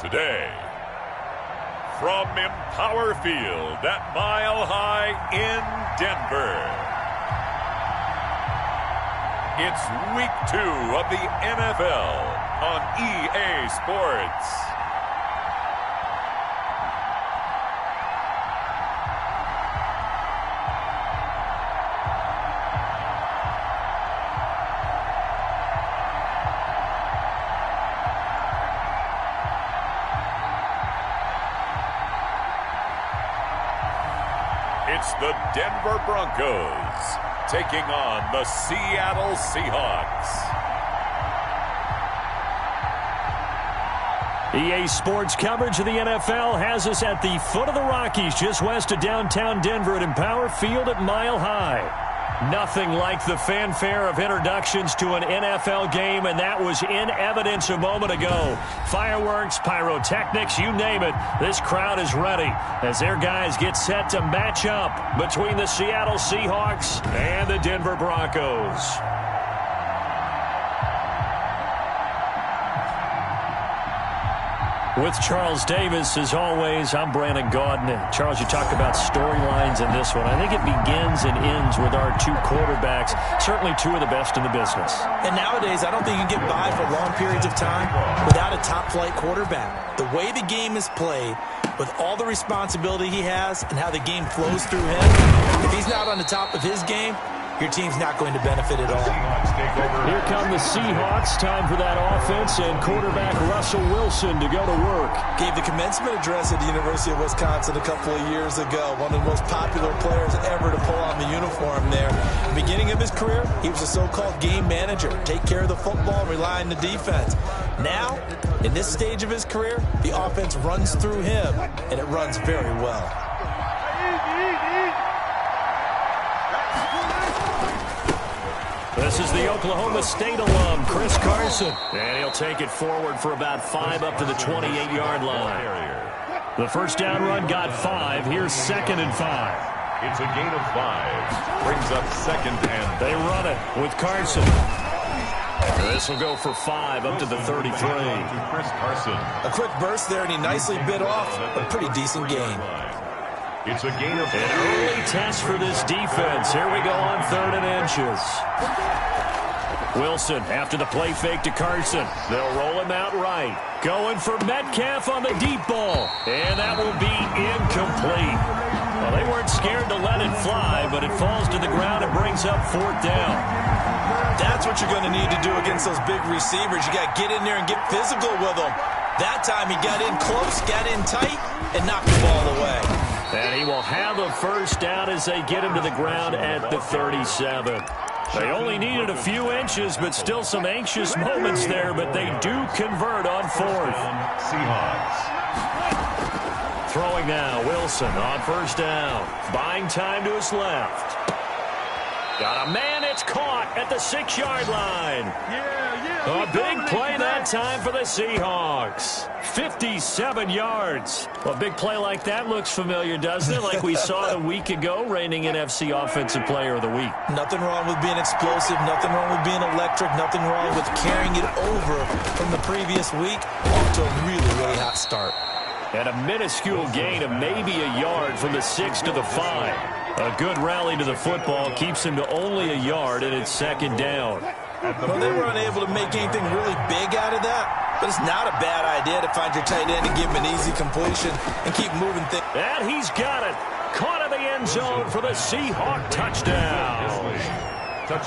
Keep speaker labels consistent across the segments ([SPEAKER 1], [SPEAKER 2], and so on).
[SPEAKER 1] Today, from Empower Field at Mile High in Denver, it's Week 2 of the NFL on EA Sports. It's the Denver Broncos taking on the Seattle Seahawks.
[SPEAKER 2] EA Sports coverage of the NFL has us at the foot of the Rockies, just west of downtown Denver at Empower Field at Mile High. Nothing like the fanfare of introductions to an NFL game, and that was in evidence a moment ago. Fireworks, pyrotechnics, you name it. This crowd is ready as their guys get set to match up between the Seattle Seahawks and the Denver Broncos. With Charles Davis, as always, I'm Brandon Gaudin. Charles, you talked about storylines in this one. I think it begins and ends with our two quarterbacks, certainly two of the best in the business.
[SPEAKER 3] And nowadays, I don't think you can get by for long periods of time without a top-flight quarterback. The way the game is played, with all the responsibility he has and how the game flows through him, if he's not on the top of his game, your team's not going to benefit at all.
[SPEAKER 2] Here come the Seahawks. Time for that offense and quarterback Russell Wilson to go to work.
[SPEAKER 3] Gave the commencement address at the University of Wisconsin a couple of years ago. One of the most popular players ever to pull on the uniform there. At the beginning of his career, he was a so-called game manager. Take care of the football and rely on the defense. Now, in this stage of his career, the offense runs through him, and it runs very well.
[SPEAKER 2] This is the Oklahoma State alum, Chris Carson. And he'll take it forward for about 5 up to the 28-yard line. The first down run got 5. Here's 2nd and 5.
[SPEAKER 1] It's a gain of 5. Brings up 2nd and...
[SPEAKER 2] They run it with Carson. This will go for 5 up to the 33.
[SPEAKER 1] Chris Carson.
[SPEAKER 3] A quick burst there, and he nicely bit off a pretty decent gain.
[SPEAKER 1] It's a gain of 5.
[SPEAKER 2] An early test for this defense. Here we go on 3rd and inches. Wilson after the play fake to Carson. They'll roll him out right. Going for Metcalf on the deep ball. And that will be incomplete. Well, they weren't scared to let it fly, but it falls to the ground and brings up 4th down.
[SPEAKER 3] That's what you're going to need to do against those big receivers. You got to get in there and get physical with them. That time he got in close, got in tight, and knocked the ball away.
[SPEAKER 2] And he will have a first down as they get him to the ground at the 37. They only needed a few inches, but still some anxious moments there, but they do convert on 4th.
[SPEAKER 1] Seahawks.
[SPEAKER 2] Throwing now, Wilson on 1st down. Buying time to his left. Got a man, it's caught at the 6-yard line. A big play that time for the Seahawks. 57 yards. Well, a big play like that looks familiar, doesn't it? Like we saw a week ago, reigning NFC Offensive Player of the Week.
[SPEAKER 3] Nothing wrong with being explosive. Nothing wrong with being electric. Nothing wrong with carrying it over from the previous week off to a really, really hot start.
[SPEAKER 2] And a minuscule gain of maybe a yard from the 6 to the 5. A good rally to the football keeps him to only a yard, and it's 2nd down.
[SPEAKER 3] Well, they were unable to make anything really big out of that, but it's not a bad idea to find your tight end and give him an easy completion and keep moving things.
[SPEAKER 2] And he's got it. Caught in the end zone for the Seahawk touchdown.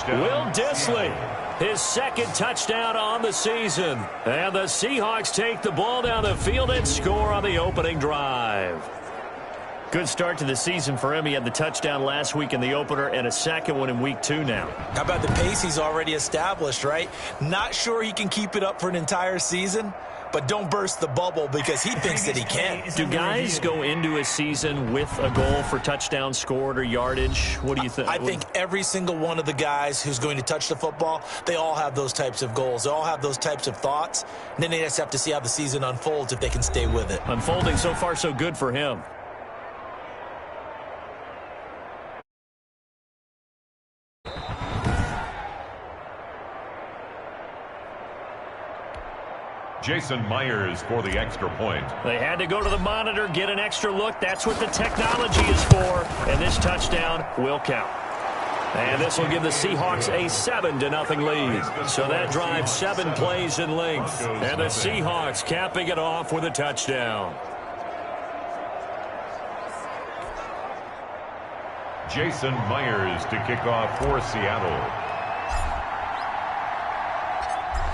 [SPEAKER 2] Will Dissly, his 2nd touchdown on the season. And the Seahawks take the ball down the field and score on the opening drive. Good start to the season for him. He had the touchdown last week in the opener and a 2nd one in week 2 now.
[SPEAKER 3] How about the pace he's already established, right? Not sure he can keep it up for an entire season, but don't burst the bubble because he thinks that he can.
[SPEAKER 2] Do guys go into a season with a goal for touchdown scored or yardage? What do you think?
[SPEAKER 3] I think every single one of the guys who's going to touch the football, they all have those types of goals. They all have those types of thoughts. And then they just have to see how the season unfolds if they can stay with it.
[SPEAKER 2] Unfolding so far so good for him.
[SPEAKER 1] Jason Myers for the extra point.
[SPEAKER 2] They had to go to the monitor, get an extra look. That's what the technology is for. And this touchdown will count. And this will give the Seahawks a 7-0 lead. So that drive 7 plays in length. And the Seahawks capping it off with a touchdown.
[SPEAKER 1] Jason Myers to kick off for Seattle.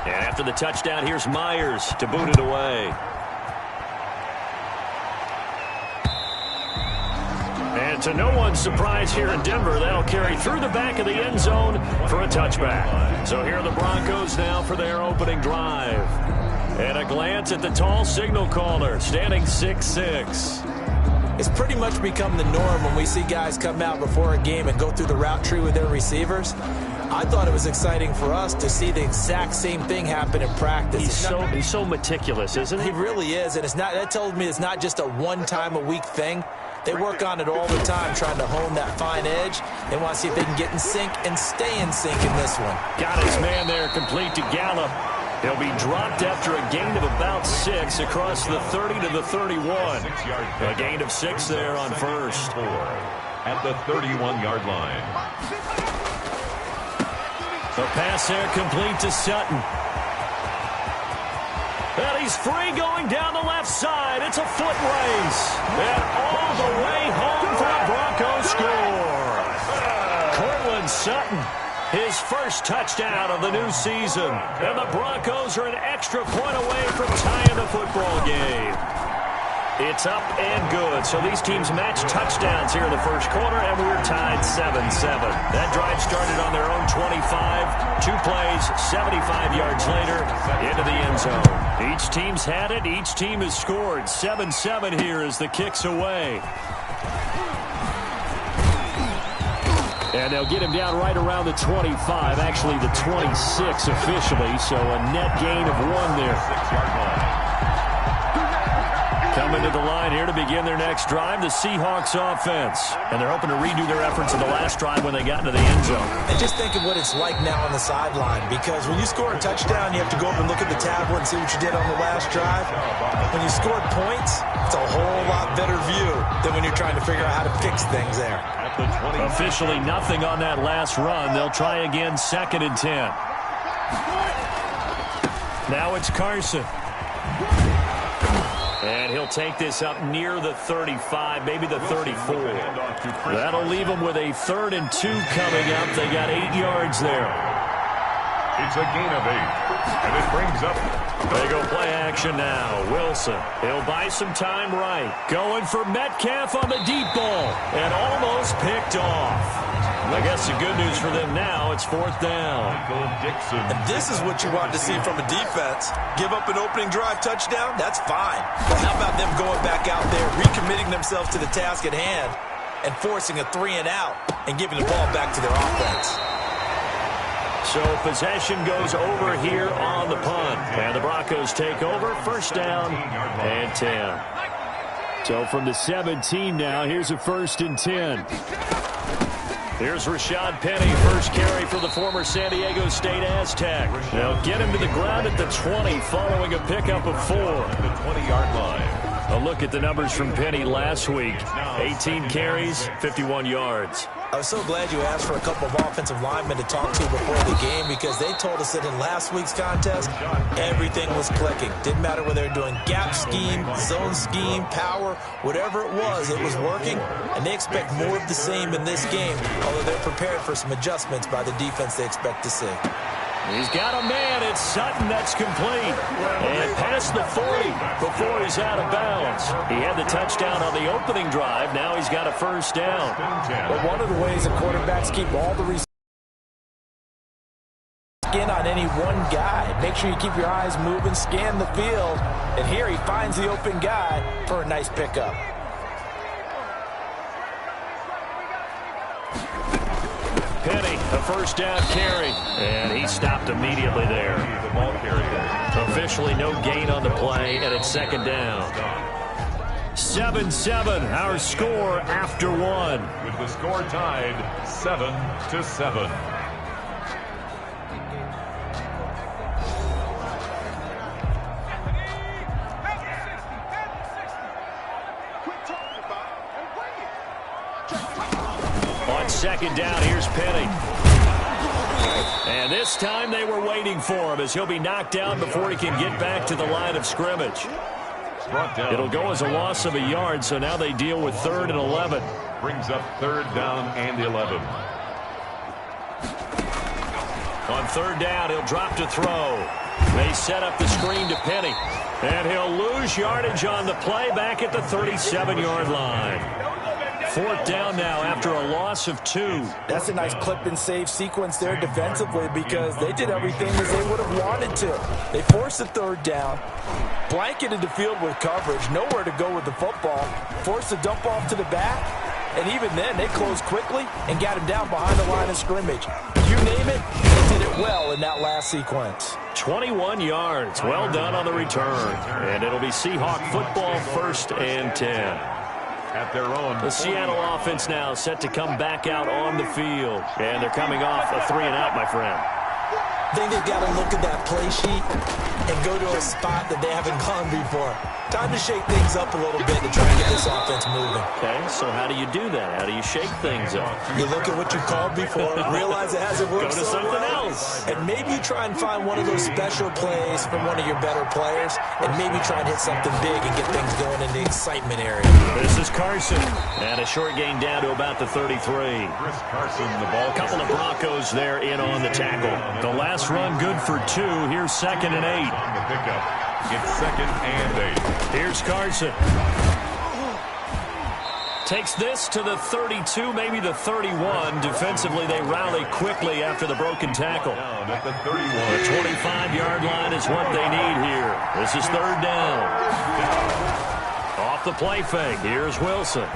[SPEAKER 2] And after the touchdown, here's Myers to boot it away. And to no one's surprise here in Denver, that'll carry through the back of the end zone for a touchback. So here are the Broncos now for their opening drive. And a glance at the tall signal caller, standing 6'6".
[SPEAKER 3] It's pretty much become the norm when we see guys come out before a game and go through the route tree with their receivers. I thought it was exciting for us to see the exact same thing happen in practice.
[SPEAKER 2] He's so meticulous, isn't he?
[SPEAKER 3] He really is, and that tells me it's not just a one-time-a-week thing. They work on it all the time, trying to hone that fine edge. They want to see if they can get in sync and stay in sync in this one.
[SPEAKER 2] Got his man there, complete to Gallup. He'll be dropped after a gain of about 6 across the 30 to the 31. A gain of 6 there on first.
[SPEAKER 1] At the 31-yard line.
[SPEAKER 2] The pass there complete to Sutton. And he's free going down the left side. It's a foot race. And all the way home for the Broncos score. Cortland Sutton, his first touchdown of the new season. And the Broncos are an extra point away from tying the football game. It's up and good. So these teams match touchdowns here in the first quarter, and we're tied 7-7. That drive started on their own 25. 2 plays, 75 yards later, into the end zone. Each team's had it. Each team has scored. 7-7 here as the kick's away. And they'll get him down right around the 25, actually the 26 officially, so a net gain of 1 there. Coming to the line here to begin their next drive, the Seahawks offense. And they're hoping to redo their efforts in the last drive when they got into the end zone.
[SPEAKER 3] And just think of what it's like now on the sideline, because when you score a touchdown, you have to go over and look at the tablet and see what you did on the last drive. When you scored points, it's a whole lot better view than when you're trying to figure out how to fix things there.
[SPEAKER 2] Officially nothing on that last run. They'll try again, 2nd and 10. Now it's Carson. And he'll take this up near the 35, maybe the 34. That'll leave them with a 3rd and 2 coming up. They got 8 yards there.
[SPEAKER 1] It's a gain of 8, and it brings up.
[SPEAKER 2] They go play action now. Wilson, he'll buy some time right. Going for Metcalf on the deep ball, and almost picked off. I guess the good news for them now, it's 4th down.
[SPEAKER 3] And this is what you want to see from a defense. Give up an opening drive touchdown, that's fine. But how about them going back out there, recommitting themselves to the task at hand, and forcing a 3-and-out, and giving the ball back to their offense.
[SPEAKER 2] So possession goes over here on the punt. And the Broncos take over, 1st down and 10. So from the 17 now, here's a 1st and 10. Here's Rashad Penny, first carry for the former San Diego State Aztec. They'll get him to the ground at the 20 following a pickup of 4.
[SPEAKER 1] The 20-yard line.
[SPEAKER 2] A look at the numbers from Penny last week. 18 carries, 51 yards.
[SPEAKER 3] I was so glad you asked for a couple of offensive linemen to talk to before the game, because they told us that in last week's contest, everything was clicking. Didn't matter whether they were doing gap scheme, zone scheme, power, whatever it was working, and they expect more of the same in this game, although they're prepared for some adjustments by the defense they expect to see.
[SPEAKER 2] He's got a man. It's Sutton. That's complete. And past the 40 before he's out of bounds. He had the touchdown on the opening drive. Now he's got a 1st down.
[SPEAKER 3] But one of the ways that quarterbacks keep all the skin on any one guy. Make sure you keep your eyes moving, scan the field. And here he finds the open guy for a nice pickup.
[SPEAKER 2] Penny, a 1st down carry. And he stopped immediately there. Officially no gain on the play, and it's 2nd down. 7-7, our score after 1.
[SPEAKER 1] With the score tied 7-7.
[SPEAKER 2] second down. Here's Penny. And this time they were waiting for him as he'll be knocked down before he can get back to the line of scrimmage. It'll go as a loss of a yard, so now they deal with 3rd and 11.
[SPEAKER 1] Brings up 3rd down and 11.
[SPEAKER 2] On 3rd down, he'll drop to throw. They set up the screen to Penny. And he'll lose yardage on the play back at the 37-yard line. 4th down now after a loss of 2.
[SPEAKER 3] That's a nice clip and save sequence there defensively because they did everything as they would have wanted to. They forced the 3rd down, blanketed the field with coverage, nowhere to go with the football, forced the dump off to the back, and even then they closed quickly and got him down behind the line of scrimmage. You name it, they did it well in that last sequence.
[SPEAKER 2] 21 yards. Well done on the return. And it'll be Seahawk football, 1st and 10.
[SPEAKER 1] At their own.
[SPEAKER 2] The Seattle offense now set to come back out on the field. And they're coming off a 3-and-out, my friend.
[SPEAKER 3] I think they've got to look at that play sheet and go to a spot that they haven't gone before. Time to shake things up a little bit to try and get this offense moving.
[SPEAKER 2] Okay, so how do you do that? How do you shake things up?
[SPEAKER 3] You look at what you called before, realize it hasn't worked
[SPEAKER 2] Go to
[SPEAKER 3] so
[SPEAKER 2] something
[SPEAKER 3] well,
[SPEAKER 2] else.
[SPEAKER 3] and maybe you try and find one of those special plays from one of your better players, and maybe try and hit something big and get things going in the excitement area.
[SPEAKER 2] This is Carson, and a short gain down to about the 33.
[SPEAKER 1] Chris Carson, the ball.
[SPEAKER 2] A couple of Broncos there in on the tackle. The last run good for 2. Here's 2nd and 8.
[SPEAKER 1] On the pickup. It's 2nd and 8.
[SPEAKER 2] Here's Carson. Takes this to the 32, maybe the 31. Defensively, they rally quickly after the broken tackle.
[SPEAKER 1] Down at the 31.
[SPEAKER 2] The 25-yard line is what they need here. This is 3rd down. Off the play fake. Here's Wilson.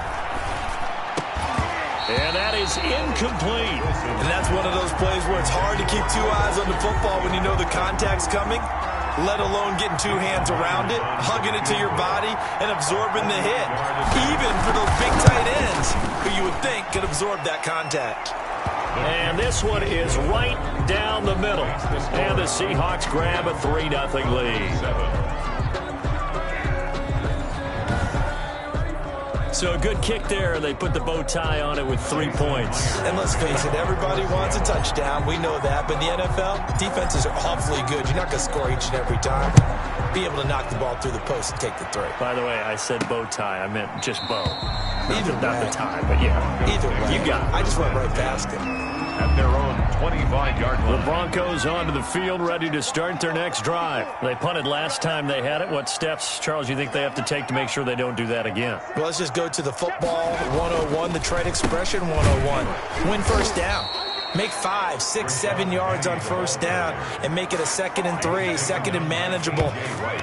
[SPEAKER 2] And that is incomplete.
[SPEAKER 3] And that's one of those plays where it's hard to keep 2 eyes on the football when you know the contact's coming, let alone getting 2 hands around it, hugging it to your body, and absorbing the hit. Even for those big tight ends who you would think could absorb that contact.
[SPEAKER 2] And this one is right down the middle. And the Seahawks grab a 3-0 lead. So a good kick there. They put the bow tie on it with 3 points.
[SPEAKER 3] And let's face it, everybody wants a touchdown. We know that. But in the NFL, defenses are awfully good. You're not going to score each and every time. Be able to knock the ball through the post and take the 3.
[SPEAKER 2] By the way, I said bow tie. I meant just bow.
[SPEAKER 3] Either
[SPEAKER 2] Not
[SPEAKER 3] way.
[SPEAKER 2] the tie, but yeah.
[SPEAKER 3] Either way.
[SPEAKER 2] You got it.
[SPEAKER 3] I just went right past it.
[SPEAKER 1] At their own 25-yard line.
[SPEAKER 2] The Broncos onto the field, ready to start their next drive. They punted last time they had it. What steps, Charles, you think they have to take to make sure they don't do that again?
[SPEAKER 3] Well, let's just go to the football 101, the trade expression 101. Win 1st down. Make 5, 6, 7 yards on 1st down and make it a 2nd and 3, 2nd and manageable.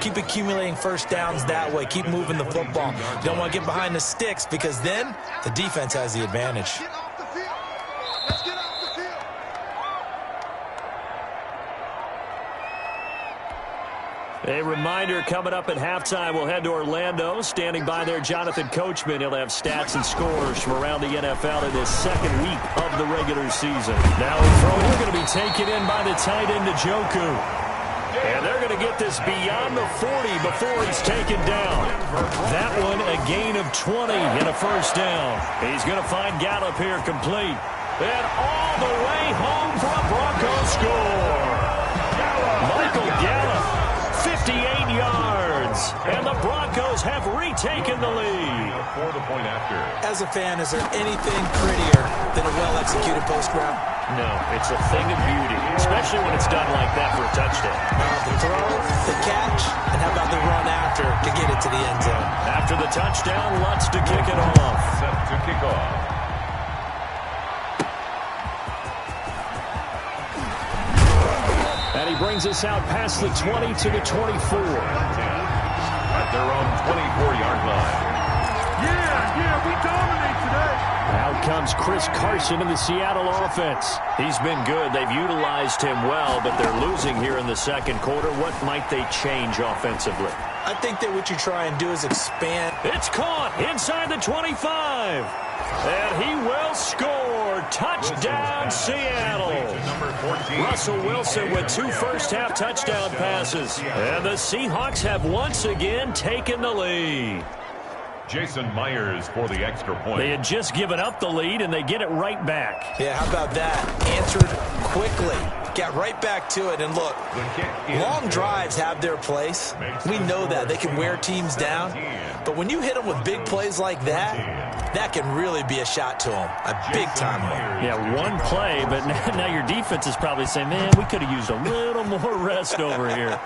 [SPEAKER 3] Keep accumulating 1st downs that way. Keep moving the football. You don't want to get behind the sticks because then the defense has the advantage.
[SPEAKER 2] A reminder coming up at halftime, we'll head to Orlando. Standing by there, Jonathan Coachman. He'll have stats and scores from around the NFL in his 2nd week of the regular season. Now throwing, going to be taken in by the tight end, Njoku. And they're going to get this beyond the 40 before he's taken down. That one, a gain of 20 and a 1st down. He's going to find Gallup here complete. And all the way home for a Broncos score. Michael Gallup. 58 yards, and the Broncos have retaken the lead.
[SPEAKER 1] For the point after.
[SPEAKER 3] As a fan, is there anything prettier than a well-executed post route?
[SPEAKER 2] No, it's a thing of beauty, especially when it's done like that for a touchdown.
[SPEAKER 3] The throw, the catch, and how about the run after to get it to the end zone?
[SPEAKER 2] After the touchdown, Lutz to kick it off.
[SPEAKER 1] Set to kick off.
[SPEAKER 2] And he brings us out past the 20 to the 24.
[SPEAKER 1] At their own 24-yard line.
[SPEAKER 4] Yeah, we dominate today.
[SPEAKER 2] Out comes Chris Carson in the Seattle offense. He's been good. They've utilized him well, but they're losing here in the 2nd quarter. What might they change offensively?
[SPEAKER 3] I think that what you try and do is expand.
[SPEAKER 2] It's caught inside the 25. And he will score. Touchdown, Seattle. Russell Wilson with 2 first-half touchdown passes. And the Seahawks have once again taken the lead.
[SPEAKER 1] Jason Myers for the extra point.
[SPEAKER 2] They had just given up the lead, and they get it right back.
[SPEAKER 3] Yeah, how about that? Answered quickly. Got right back to it. And look, long drives have their place. We know that. They can wear teams down. But when you hit them with big plays like that, that can really be a shot to them. A big-time one.
[SPEAKER 2] Yeah, one play, but now your defense is probably saying, man, we could have used a little more rest over here.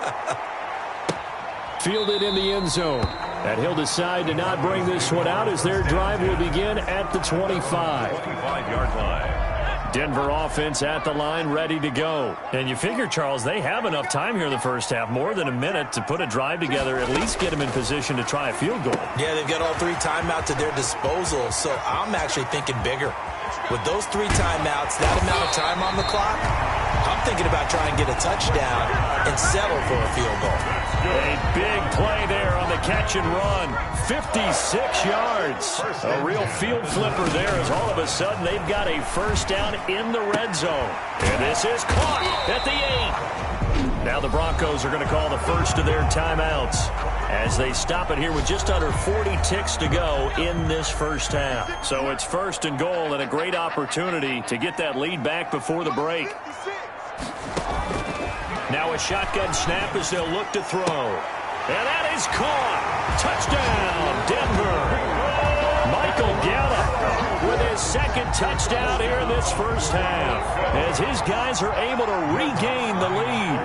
[SPEAKER 5] Fielded in the end zone. And he'll decide to not bring this one out as their drive will begin at the 25.
[SPEAKER 1] 25-yard line.
[SPEAKER 2] Denver offense at the line, ready to go. And you figure, Charles, they have enough time here in the first half, more than a minute, to put a drive together, at least get them in position to try a field goal.
[SPEAKER 3] Yeah, they've got all 3 timeouts at their disposal, so I'm actually thinking bigger. With those 3 timeouts, that amount of time on the clock, I'm thinking about trying to get a touchdown and settle for a field goal.
[SPEAKER 2] A big play there on the catch and run. 56 yards. A real field flipper there as all of a sudden they've got a first down in the red zone. And this is caught at the 8. Now the Broncos are going to call the first of their timeouts as they stop it here with just under 40 ticks to go in this first half. So it's first and goal and a great opportunity to get that lead back before the break. Now a shotgun snap as they'll look to throw. And that is caught. Touchdown, Denver. Michael Gallup with his second touchdown here in this first half as his guys are able to regain the lead.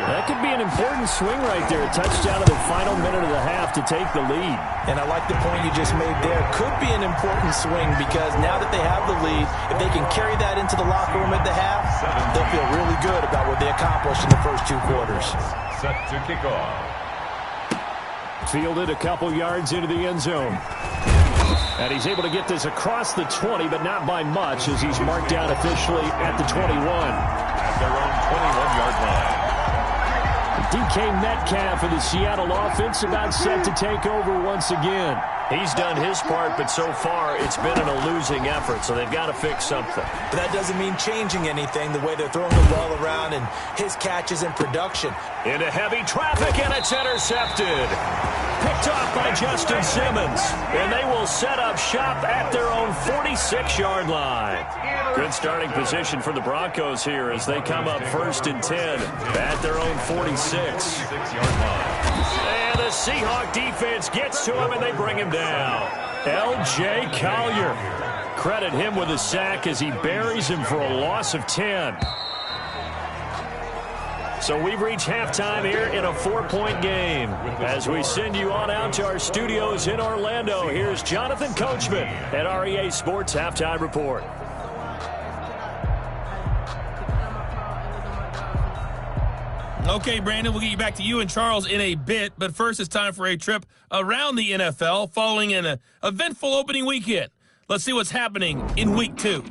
[SPEAKER 2] That could be an important swing right there. A touchdown in the final minute of the half to take the lead.
[SPEAKER 3] And I like the point you just made there. Could be an important swing because now that they have the lead, if they can carry that into the locker room at the half, they'll feel really good about what they accomplished in the first 2 quarters.
[SPEAKER 1] Set to kick off.
[SPEAKER 5] Fielded a couple yards into the end zone. And he's able to get this across the 20, but not by much as he's marked down officially at the 21.
[SPEAKER 1] At their own 21-yard line.
[SPEAKER 5] DK Metcalf of the Seattle offense about set to take over once again.
[SPEAKER 2] He's done his part, but so far it's been in a losing effort, so they've got to fix something.
[SPEAKER 3] But that doesn't mean changing anything, the way they're throwing the ball around and his catches in production.
[SPEAKER 2] Into heavy traffic, and it's intercepted. Picked off by Justin Simmons, and they will set up shop at their own 46-yard line. Good starting position for the Broncos here as they come up first and 10 at their own 46.
[SPEAKER 1] 46-yard line.
[SPEAKER 2] And the Seahawks defense gets to him, and they bring him down. L.J. Collier. Credit him with a sack as he buries him for a loss of 10. So we've reached halftime here in a 4-point game. As we send you on out to our studios in Orlando, here's Jonathan Coachman at REA Sports Halftime Report.
[SPEAKER 6] Okay, Brandon, we'll get you back to you and Charles in a bit, but first it's time for a trip around the NFL following an eventful opening weekend. Let's see what's happening in Week 2.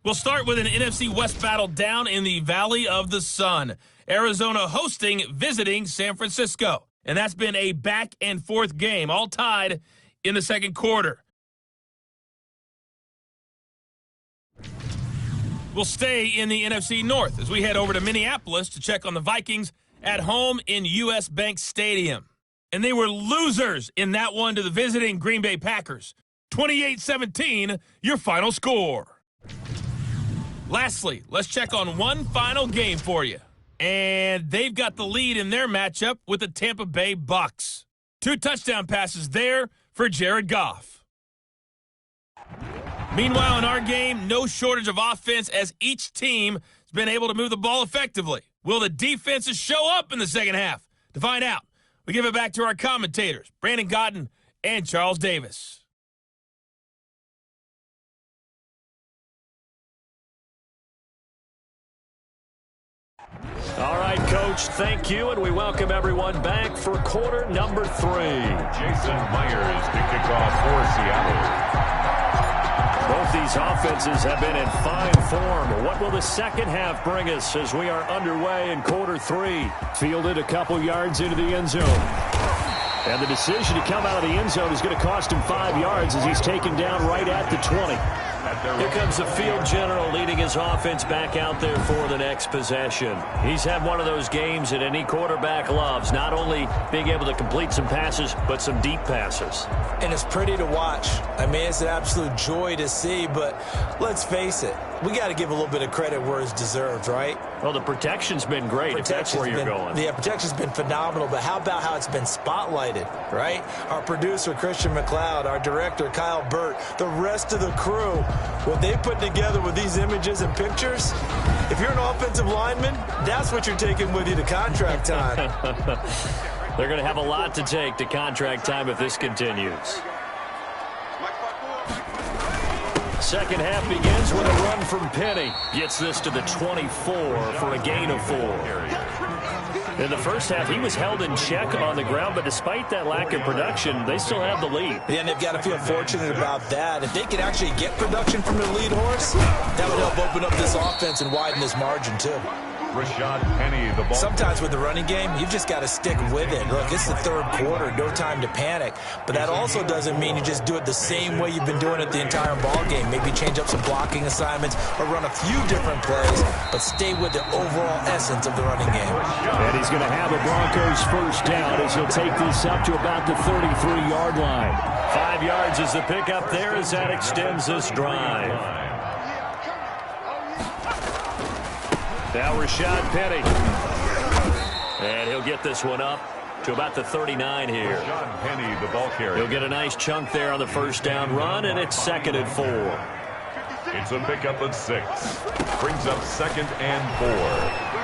[SPEAKER 6] We'll start with an NFC West battle down in the Valley of the Sun. Arizona visiting San Francisco. And that's been a back-and-forth game, all tied in the second quarter. We'll stay in the NFC North as we head over to Minneapolis to check on the Vikings at home in U.S. Bank Stadium. And they were losers in that one to the visiting Green Bay Packers. 28-17, your final score. Lastly, let's check on one final game for you. And they've got the lead in their matchup with the Tampa Bay Bucks. 2 touchdown passes there for Jared Goff. Meanwhile, in our game, no shortage of offense as each team has been able to move the ball effectively. Will the defenses show up in the second half? To find out, we give it back to our commentators, Brandon Godden and Charles Davis.
[SPEAKER 2] All right, Coach, thank you, and we welcome everyone back for quarter number 3.
[SPEAKER 1] Jason Myers to kick off for Seattle.
[SPEAKER 2] Both these offenses have been in fine form. What will the second half bring us as we are underway in quarter 3?
[SPEAKER 5] Fielded a couple yards into the end zone. And the decision to come out of the end zone is going to cost him 5 yards as he's taken down right at the 20.
[SPEAKER 2] Here comes the field general leading his offense back out there for the next possession. He's had one of those games that any quarterback loves, not only being able to complete some passes, but some deep passes.
[SPEAKER 3] And it's pretty to watch. I mean, it's an absolute joy to see, but let's face it, we got to give a little bit of credit where it's deserved, right?
[SPEAKER 2] Well, the protection's been great, if that's where you're going.
[SPEAKER 3] Yeah, protection's been phenomenal, but how about how it's been spotlighted, right? Our producer, Christian McLeod, our director, Kyle Burt, the rest of the crew, what they put together with these images and pictures, if you're an offensive lineman, that's what you're taking with you to contract time.
[SPEAKER 2] They're going to have a lot to take to contract time if this continues. Second half begins with a run from Penny. Gets this to the 24 for a gain of 4. In the first half, he was held in check on the ground, but despite that lack of production, they still have the lead.
[SPEAKER 3] Yeah, and they've got to feel fortunate about that. If they could actually get production from their lead horse, that would help open up this offense and widen this margin, too.
[SPEAKER 1] Rashad Penny, the ball.
[SPEAKER 3] Sometimes with the running game, you've just got to stick with it. Look, it's the third quarter, no time to panic. But that also doesn't mean you just do it the same way you've been doing it the entire ball game. Maybe change up some blocking assignments or run a few different plays, but stay with the overall essence of the running game.
[SPEAKER 5] And he's going to have a Broncos first down as he'll take this up to about the 33-yard line.
[SPEAKER 2] 5 yards is the pickup there as that extends this drive. Now Rashad Penny. And he'll get this one up to about the 39 here.
[SPEAKER 1] Rashad Penny, the ball carrier.
[SPEAKER 2] He'll get a nice chunk there on the first down run, and it's 2nd and 4.
[SPEAKER 1] It's a pickup of 6. Brings up 2nd and 4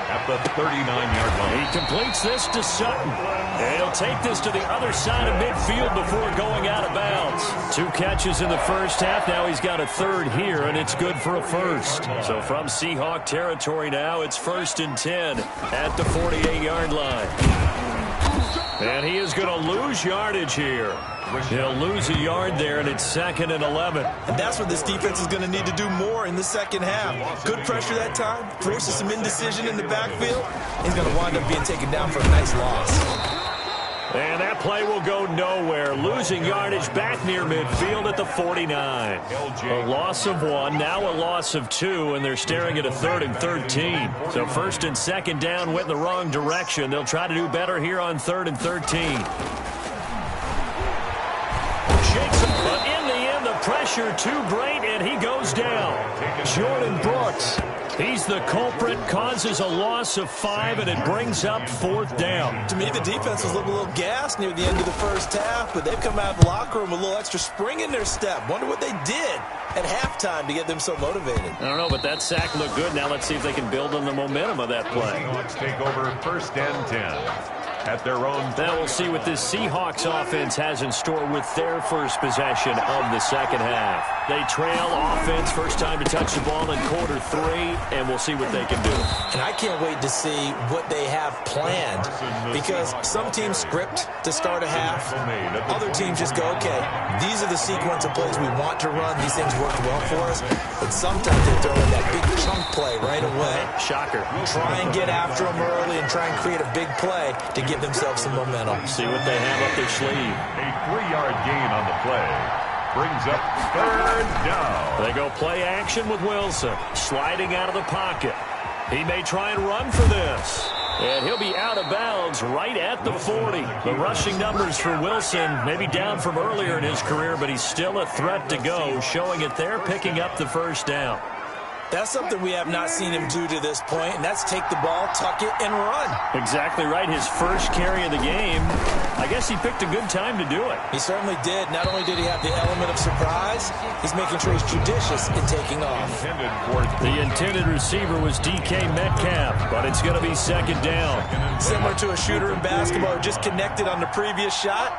[SPEAKER 1] at the 39-yard line.
[SPEAKER 2] He completes this to Sutton. And he'll take this to the other side of midfield before going out of bounds. 2 catches in the first half. Now he's got a third here, and it's good for a first. So from Seahawk territory now, it's 1st and 10 at the 48-yard line. And he is going to lose yardage here. He'll lose a yard there, and it's 2nd and 11.
[SPEAKER 3] And that's what this defense is going to need to do more in the second half. Good pressure that time, forces some indecision in the backfield. He's going to wind up being taken down for a nice loss.
[SPEAKER 2] And that play will go nowhere. Losing yardage back near midfield at the 49. A loss of 1, now a loss of 2, and they're staring at a 3rd and 13. So 1st and 2nd down went in the wrong direction. They'll try to do better here on 3rd and 13. Shakes him, but in the end, the pressure too great, and he goes down. Jordan Brooks. He's the culprit, causes a loss of 5, and it brings up 4th down.
[SPEAKER 3] To me, the defense was looking a little gassed near the end of the first half, but they've come out of the locker room with a little extra spring in their step. Wonder what they did at halftime to get them so motivated.
[SPEAKER 2] I don't know, but that sack looked good. Now let's see if they can build on the momentum of that play.
[SPEAKER 1] Seahawks take over 1st and 10. At their own.
[SPEAKER 2] Now we'll see what this Seahawks offense has in store with their first possession of the second half. They trail offense, first time to touch the ball in quarter 3, and we'll see what they can do.
[SPEAKER 3] And I can't wait to see what they have planned, because some teams script to start a half. Other teams just go, okay, these are the sequence of plays we want to run. These things work well for us. But sometimes they throw in that big chunk play right away.
[SPEAKER 2] Shocker.
[SPEAKER 3] Try and get after them early and try and create a big play to give themselves some momentum.
[SPEAKER 2] See what they have up their sleeve.
[SPEAKER 1] A 3-yard gain on the play. Brings up 3rd down.
[SPEAKER 2] They go play action with Wilson. Sliding out of the pocket. He may try and run for this. And he'll be out of bounds right at the 40. The rushing numbers for Wilson maybe down from earlier in his career, but he's still a threat to go, showing it there, picking up the first down.
[SPEAKER 3] That's something we have not seen him do to this point, and that's take the ball, tuck it, and run.
[SPEAKER 2] Exactly right. His first carry of the game. I guess he picked a good time to do it.
[SPEAKER 3] He certainly did. Not only did he have the element of surprise, he's making sure he's judicious in taking off.
[SPEAKER 2] The intended receiver was DK Metcalf, but it's going to be 2nd down.
[SPEAKER 3] Similar to a shooter in basketball who just connected on the previous shot.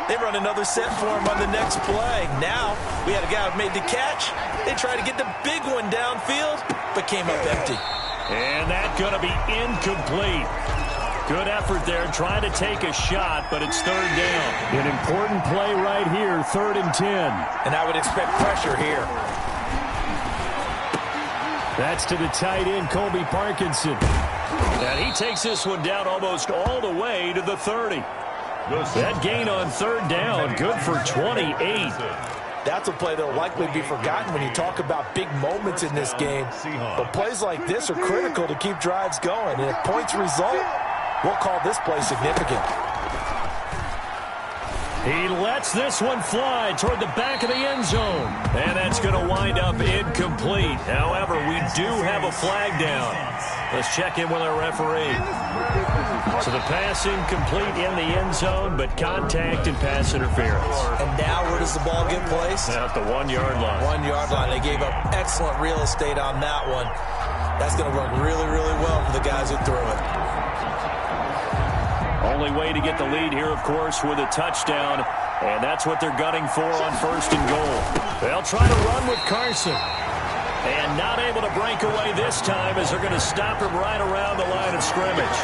[SPEAKER 3] They run another set for him on the next play. Now, we had a guy who made the catch. They tried to get the big one downfield, but came up empty.
[SPEAKER 2] And that's going to be incomplete. Good effort there, trying to take a shot, but it's 3rd down.
[SPEAKER 5] An important play right here, 3rd and 10.
[SPEAKER 3] And I would expect pressure here.
[SPEAKER 5] That's to the tight end, Colby Parkinson.
[SPEAKER 2] And he takes this one down almost all the way to the 30. That gain on 3rd down, good for 28.
[SPEAKER 3] That's a play that will likely be forgotten when you talk about big moments in this game. But plays like this are critical to keep drives going. And if points result, we'll call this play significant.
[SPEAKER 2] He lets this one fly toward the back of the end zone. And that's going to wind up incomplete. However, we do have a flag down. Let's check in with our referee. So the pass incomplete in the end zone, but contact and pass interference.
[SPEAKER 3] And now where does the ball get placed?
[SPEAKER 2] At the 1-yard line.
[SPEAKER 3] 1-yard line. They gave up excellent real estate on that one. That's going to work really, really well for the guys who threw it.
[SPEAKER 2] Only way to get the lead here, of course, with a touchdown. And that's what they're gunning for on 1st and goal. They'll try to run with Carson. And not able to break away this time as they're going to stop him right around the line of scrimmage.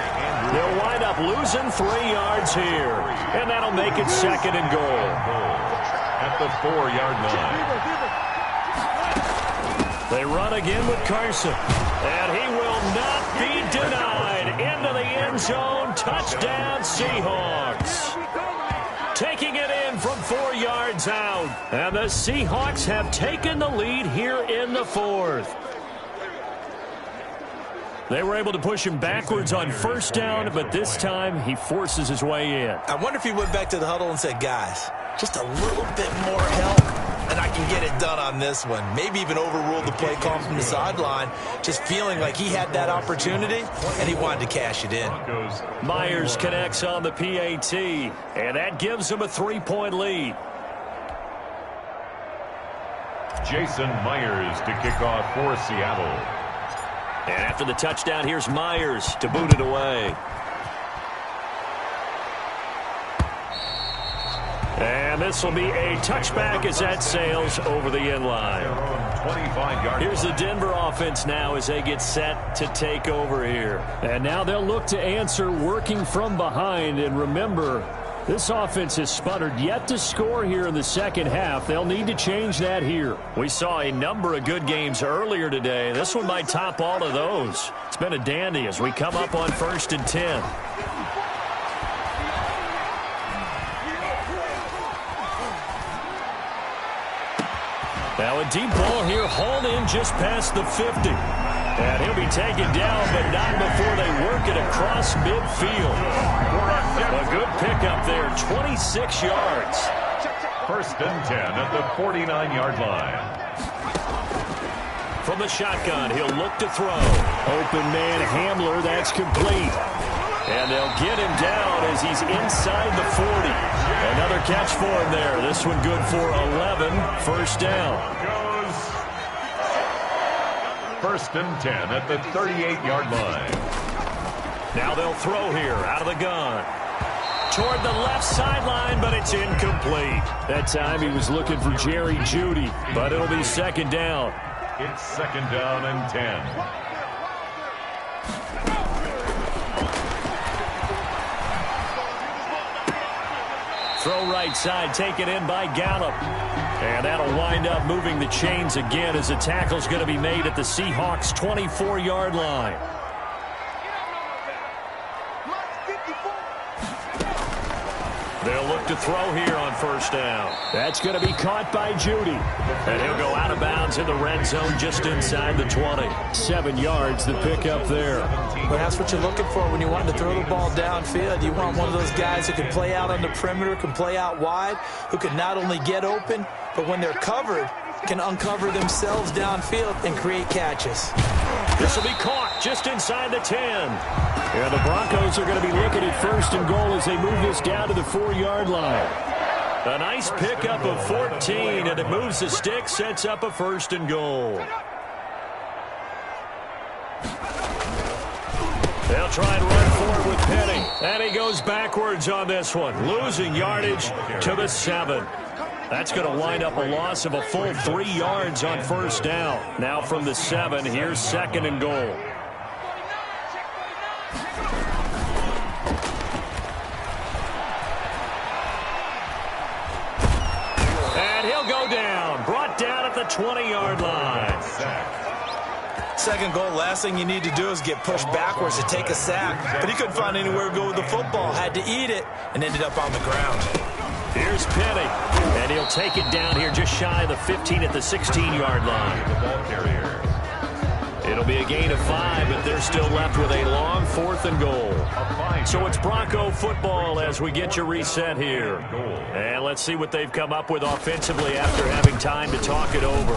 [SPEAKER 2] They'll wind up losing 3 yards here. And that'll make it 2nd and goal.
[SPEAKER 1] At the 4-yard line.
[SPEAKER 2] They run again with Carson. And he will not be denied. Into the end zone. Touchdown, Seahawks. Taking it in from 4 yards out. And the Seahawks have taken the lead here in the 4th. They were able to push him backwards on 1st down, but this time he forces his way in.
[SPEAKER 3] I wonder if he went back to the huddle and said, guys, just a little bit more help, and I can get it done on this one. Maybe even overruled the play call from the sideline, just feeling like he had that opportunity, and he wanted to cash it in.
[SPEAKER 2] Myers connects on the PAT, and that gives him a 3-point lead.
[SPEAKER 1] Jason Myers to kick off for Seattle.
[SPEAKER 2] And after the touchdown, here's Myers to boot it away. And this will be a touchback as that sails over the end line. Here's the Denver offense now as they get set to take over here. And now they'll look to answer working from behind. And remember, this offense has sputtered yet to score here in the second half. They'll need to change that here. We saw a number of good games earlier today. This one might top all of those. It's been a dandy as we come up on 1st and 10. Now a deep ball here, hauled in just past the 50. And he'll be taken down, but not before they work it across midfield. A good pickup there, 26 yards.
[SPEAKER 1] 1st and 10 at the 49-yard line.
[SPEAKER 2] From the shotgun, he'll look to throw. Open man Hamler, that's complete. And they'll get him down as he's inside the 40. Another catch for him there. This one good for 11. 1st down.
[SPEAKER 1] 1st and 10 at the 38-yard line.
[SPEAKER 2] Now they'll throw here out of the gun. Toward the left sideline, but it's incomplete. That time he was looking for Jerry Jeudy, but it'll be 2nd down.
[SPEAKER 1] It's 2nd down and 10.
[SPEAKER 2] Throw right side, taken in by Gallup. And that'll wind up moving the chains again as the tackle's going to be made at the Seahawks' 24-yard line. They'll look to throw here on 1st down. That's going to be caught by Jeudy. And he'll go out of bounds in the red zone just inside the 20. 7 yards, the pickup there.
[SPEAKER 3] Well, that's what you're looking for when you want to throw the ball downfield. You want one of those guys who can play out on the perimeter, can play out wide, who can not only get open, but when they're covered, can uncover themselves downfield and create catches.
[SPEAKER 2] This will be caught just inside the 10. Yeah, the Broncos are going to be looking at 1st and goal as they move this down to the 4-yard line. A nice pickup of 14, and it moves the stick, sets up a 1st and goal. They'll try and run forward with Penny. And he goes backwards on this one, losing yardage to the 7. That's going to wind up a loss of a full 3 yards on 1st down. Now from the 7, here's 2nd and goal. And he'll go down, brought down at the 20-yard line.
[SPEAKER 3] 2nd goal, last thing you need to do is get pushed backwards to take a sack. But he couldn't find anywhere to go with the football, had to eat it, and ended up on the ground.
[SPEAKER 2] Here's Penny, and he'll take it down here just shy of the 15 at the 16-yard line.
[SPEAKER 1] The ball carrier.
[SPEAKER 2] It'll be a gain of 5, but they're still left with a long 4th and goal. So it's Bronco football as we get you reset here. And let's see what they've come up with offensively after having time to talk it over.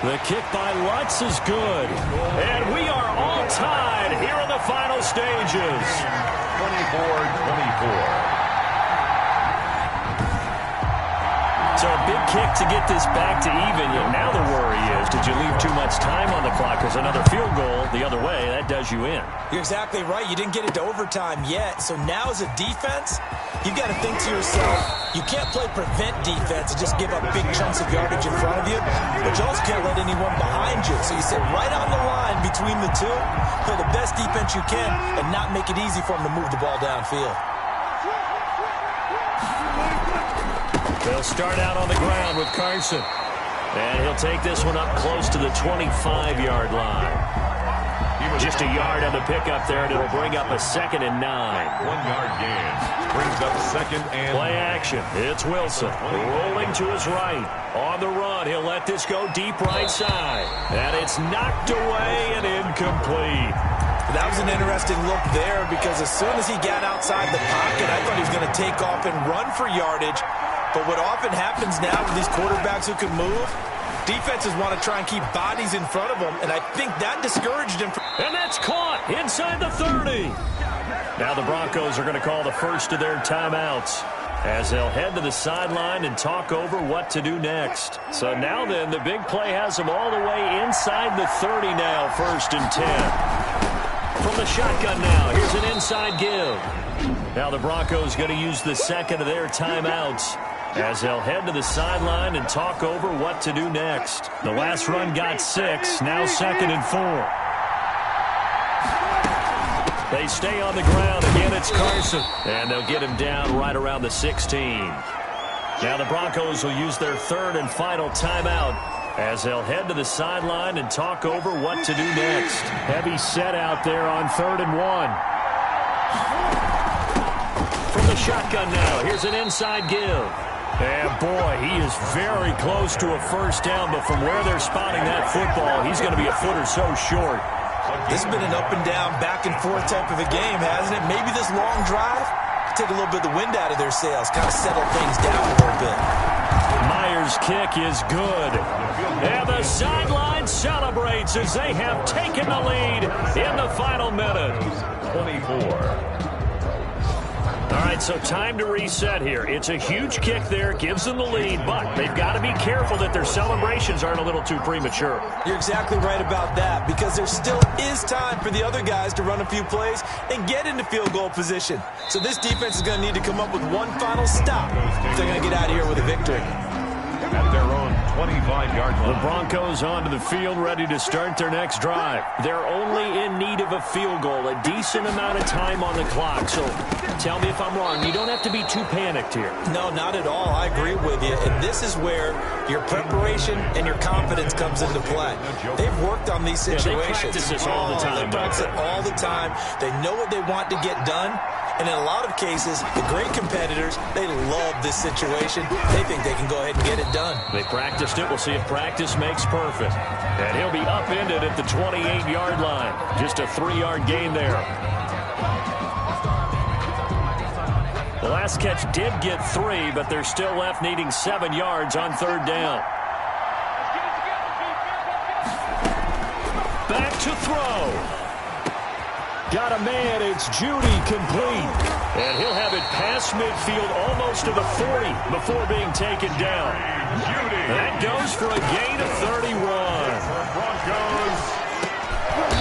[SPEAKER 2] The kick by Lutz is good. And we are all tied here in the final stages.
[SPEAKER 1] 24-24.
[SPEAKER 2] So a big kick to get this back to even. Yet now the worry is, did you leave too much time on the clock? Because another field goal the other way, that does you in.
[SPEAKER 3] You're exactly right. You didn't get it to overtime yet. So now as a defense, you've got to think to yourself, you can't play prevent defense and just give up big chunks of yardage in front of you, but you also can't let anyone behind you. So you sit right on the line between the two, play the best defense you can, and not make it easy for them to move the ball downfield.
[SPEAKER 2] They'll start out on the ground with Carson. And he'll take this one up close to the 25-yard line. Just a yard on the pickup there, and it'll bring up a 2nd and 9.
[SPEAKER 1] 1-yard gain. Brings up 2nd and...
[SPEAKER 2] Play action. It's Wilson rolling to his right. On the run, he'll let this go deep right side. And it's knocked away and incomplete.
[SPEAKER 3] That was an interesting look there because as soon as he got outside the pocket, I thought he was going to take off and run for yardage. But what often happens now with these quarterbacks who can move, defenses want to try and keep bodies in front of them, and I think that discouraged him.
[SPEAKER 2] And that's caught inside the 30. Now the Broncos are going to call the first of their timeouts as they'll head to the sideline and talk over what to do next. So now then, the big play has them all the way inside the 30 now, 1st and 10. From the shotgun now, here's an inside give. Now the Broncos going to use the 2nd of their timeouts as they'll head to the sideline and talk over what to do next. The last run got 6, now 2nd and 4. They stay on the ground. Again, it's Carson. And they'll get him down right around the 16. Now the Broncos will use their 3rd and final timeout as they'll head to the sideline and talk over what to do next. Heavy set out there on 3rd and 1. From the shotgun now, here's an inside give. And boy, he is very close to a 1st down, but from where they're spotting that football, he's going to be a foot or so short.
[SPEAKER 3] This has been an up and down, back and forth type of a game, hasn't it? Maybe this long drive take a little bit of the wind out of their sails, kind of settle things down a little bit.
[SPEAKER 2] Myers' kick is good. And the sideline celebrates as they have taken the lead in the final minute.
[SPEAKER 1] 24.
[SPEAKER 2] All right, so time to reset here. It's a huge kick there, gives them the lead, but they've got to be careful that their celebrations aren't a little too premature.
[SPEAKER 3] You're exactly right about that because there still is time for the other guys to run a few plays and get into field goal position. So this defense is going to need to come up with one final stop if they're going to get out of here with a victory.
[SPEAKER 1] At their own 25-yard line.
[SPEAKER 2] The Broncos onto the field ready to start their next drive. They're only in need of a field goal, a decent amount of time on the clock. So tell me if I'm wrong. You don't have to be too panicked here.
[SPEAKER 3] No, not at all. I agree with you. And this is where your preparation and your confidence comes into play. They've worked on these situations.
[SPEAKER 2] Yeah, they practice this all the time.
[SPEAKER 3] They practice it all the time. They know what they want to get done. And in a lot of cases, the great competitors, they love this situation. They think they can go ahead and get it done.
[SPEAKER 2] They practiced it. We'll see if practice makes perfect. And he'll be upended at the 28-yard line. Just a 3-yard gain there. The last catch did get 3, but they're still left needing 7 yards on 3rd down. Back to throw. Got a man, it's Judy, complete. And he'll have it past midfield almost to the 40 before being taken down. That goes for a gain of 31.
[SPEAKER 1] Broncos.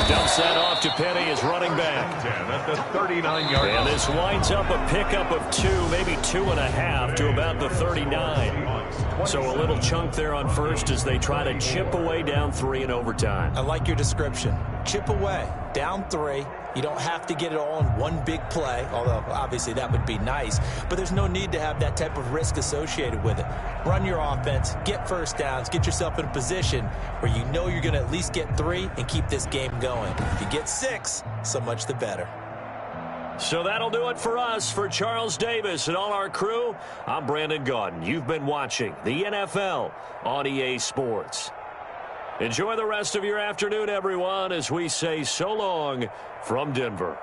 [SPEAKER 2] Dumps that off to Penny as running back.
[SPEAKER 1] 10 at the 39-yard line.
[SPEAKER 2] And this winds up a pickup of 2, maybe 2.5 to about the 39. So a little chunk there on first as they try to chip away down 3 in overtime.
[SPEAKER 3] I like your description. Chip away, down 3. You don't have to get it all in one big play, although obviously that would be nice. But there's no need to have that type of risk associated with it. Run your offense, get first downs, get yourself in a position where you know you're going to at least get 3 and keep this game going. If you get 6, so much the better.
[SPEAKER 2] So that'll do it for us. For Charles Davis and all our crew, I'm Brandon Gaudin. You've been watching the NFL on EA Sports. Enjoy the rest of your afternoon, everyone, as we say so long from Denver.